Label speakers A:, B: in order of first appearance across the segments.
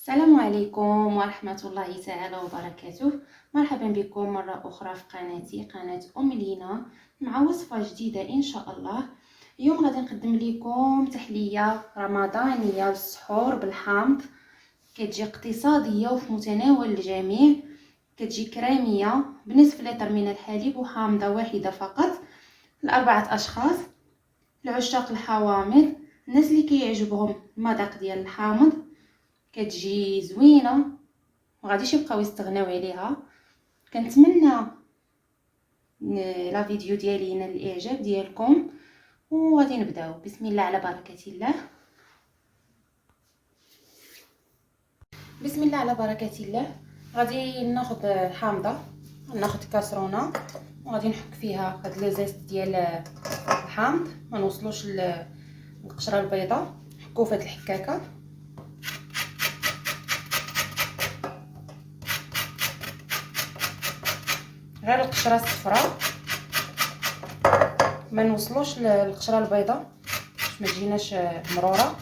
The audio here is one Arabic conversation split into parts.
A: السلام عليكم ورحمة الله تعالى وبركاته. مرحبا بكم مرة أخرى في قناتي قناة أم لينا مع وصفة جديدة إن شاء الله. اليوم غادي نقدم لكم تحلية رمضانية للسحور بالحامض، كتجي اقتصادية وفي متناول الجميع. كتجي كريمية بنصف لتر من الحليب وحامضة واحدة فقط لأربعة أشخاص. لعشاق الحوامض، الناس اللي كيعجبهم المذاق ديال الحامض، كتجي زوينه وغاديش يبقاو يستغناو عليها. كنتمنى لا فيديو ديالي ينال الاعجاب ديالكم، وغادي نبداو. بسم الله على بركه الله. بسم الله على بركه الله. غادي ناخذ الحامضه، ناخذ كاسرونه وغادي نحك فيها هاد لي زيست ديال الحامض، ما نوصلوش للقشره البيضاء، نحكو في هاد الحكاكه. غير القشره الصفراء، ما نوصلوش للقشره البيضاء باش ما تجيناش مروره.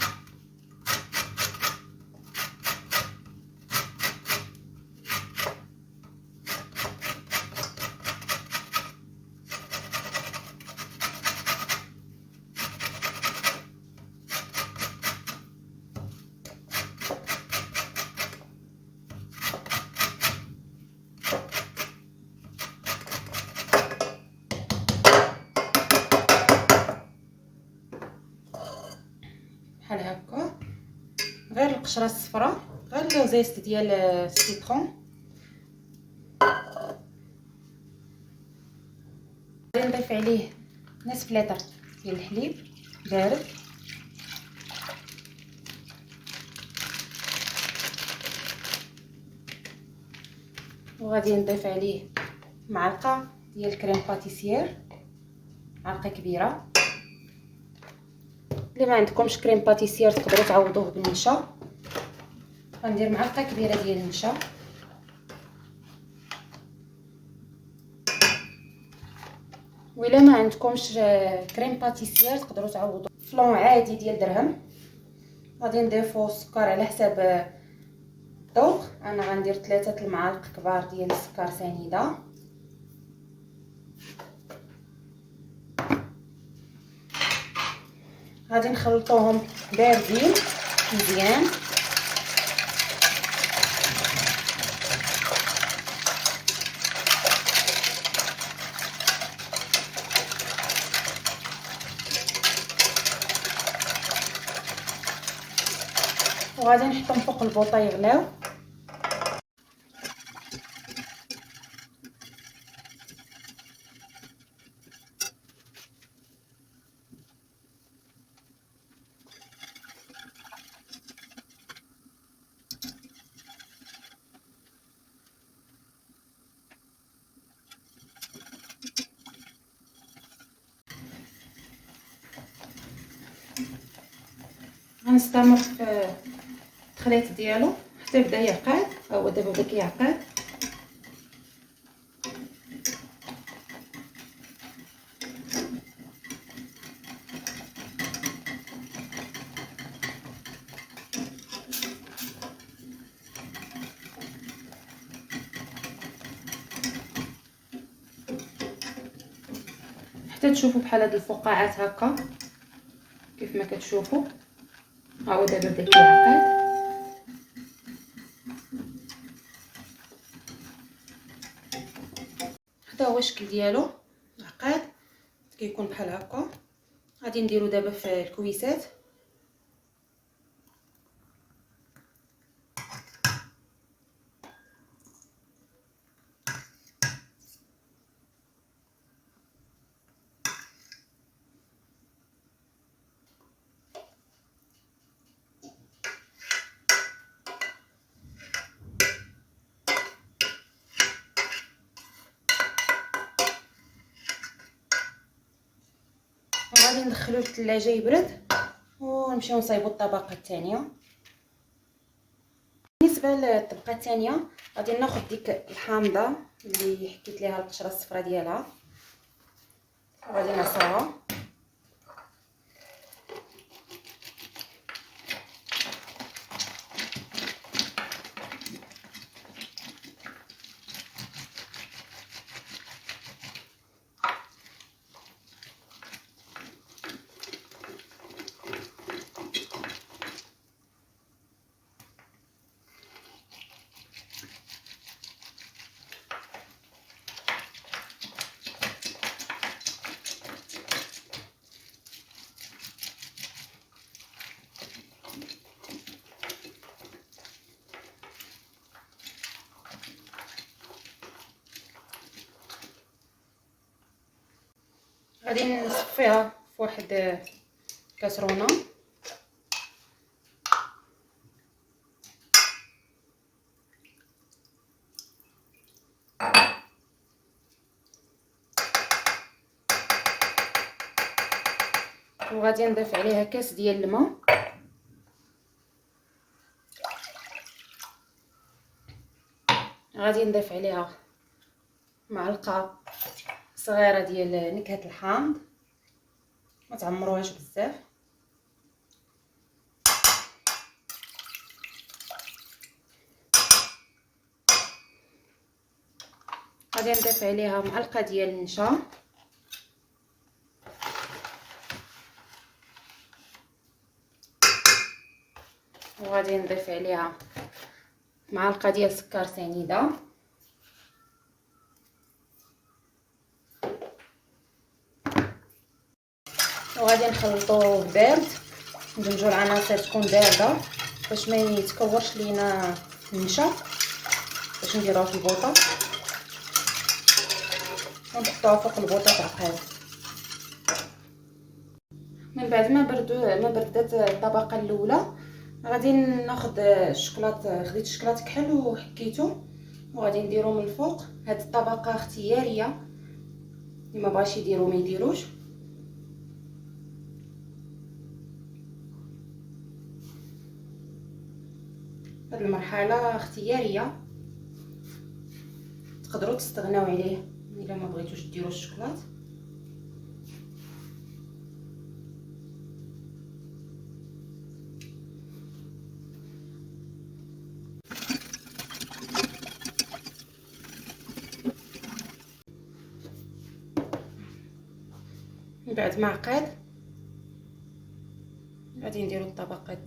A: بحال هكا، غير القشره الصفراء، غير لو زيست ديال السيترون. غادي نضيف عليه نصف لتر ديال الحليب بارد، وغادي نضيف عليه معلقه ديال كريم باتيسير، معلقه كبيره. اللي ما عندكمش كريم باتيسير تقدروا تعوضوه بالنشا. غندير معلقه كبيره ديال النشا، وإلا ما عندكمش كريم باتيسير تقدروا تعوضوا فلون عادي ديال درهم. غادي نضيفوا السكر على حساب الذوق. انا غندير 3 المعالق كبار ديال السكر سنيده. غادي نخلطوهم باردين مزيان. وغادي نحطهم فوق البوطه يغلاو. غنستمر في التخليط ديالو حتى يبدا يعقد. ها هو دابا بدا كيعقد. حتى تشوفوا بحال هاد الفقاعات هكا كيف ما كتشوفوا. ها هو دابا بدا كيعقد. هذا هو الشكل ديالو، عقاد كيكون بحال هكا. غادي نديرو دابا في الكويسات. غادي ندخلوه للثلاجه يبرد ونمشيو نصايبوا الطبقه الثانيه. بالنسبه للطبقه الثانيه غادي ناخذ ديك الحامضه اللي حكيت ليها القشره الصفراء ديالها، وغادي نعصرها. غادي نصفيها في واحد كاسرونه. وغادي نضيف عليها كاس ديال الماء. غادي نضيف عليها معلقه صغيره ديال نكهه الحامض، ما تعمروهاش بزاف. غادي نضيف عليها معلقه ديال النشا، وغادي نضيف عليها معلقه ديال سكر سنيده، وغادي نخلطو بارد. ندمجو العناصر تكون بارده باش ما يتكورش لينا النشا، باش نديروها في البوطه ونحطوها فوق البوطه تعقد. من بعد ما بردات الطبقه الاولى، غادي ناخذ الشكلاط. خديت الشكلاط كحل وحكيته وغادي نديرو من الفوق. هاد الطبقه اختياريه، اللي ما بغاش يديرو ما يديروش. هاد المرحله اختياريه، تقدروا تستغناو عليه الا ما بغيتوش ديروا الشكلاط. من بعد ما عقد غادي نديروا الطبقه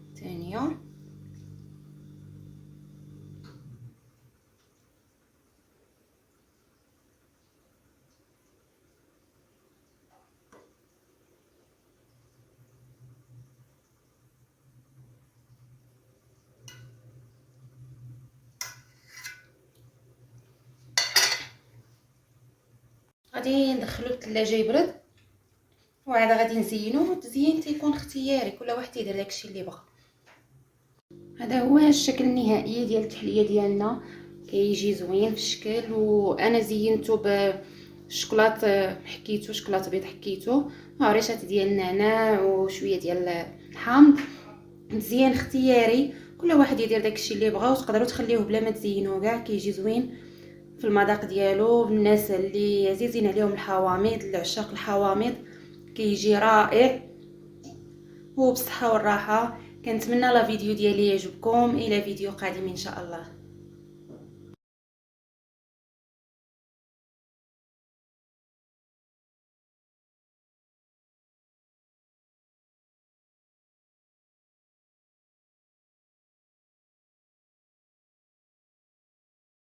A: الثانيه. غادي ندخلو الثلاجه يبرد، وعاد غادي نزينوه. التزيين تيكون اختياري، كل واحد يدير داكشي اللي بغا. هذا هو الشكل النهائي ديال التحليه ديالنا، كيجي زوين في الشكل. وانا زينته بالشكلاط، حكيته شكلاط بيض، حكيته مع ريشات ديال النعناع وشويه ديال الحامض. مزيان اختياري، كل واحد يدير داكشي اللي بغا، وتقدروا تخليوه بلا ما تزينوه كاع، كيجي زوين في المذاق ديالو. بالناس اللي عزيزين عليهم الحوامض، العشاق الحوامض، كيجي رائع وبصحه والراحه. كنتمنى لا فيديو ديالي يعجبكم. الى فيديو قادم ان شاء الله.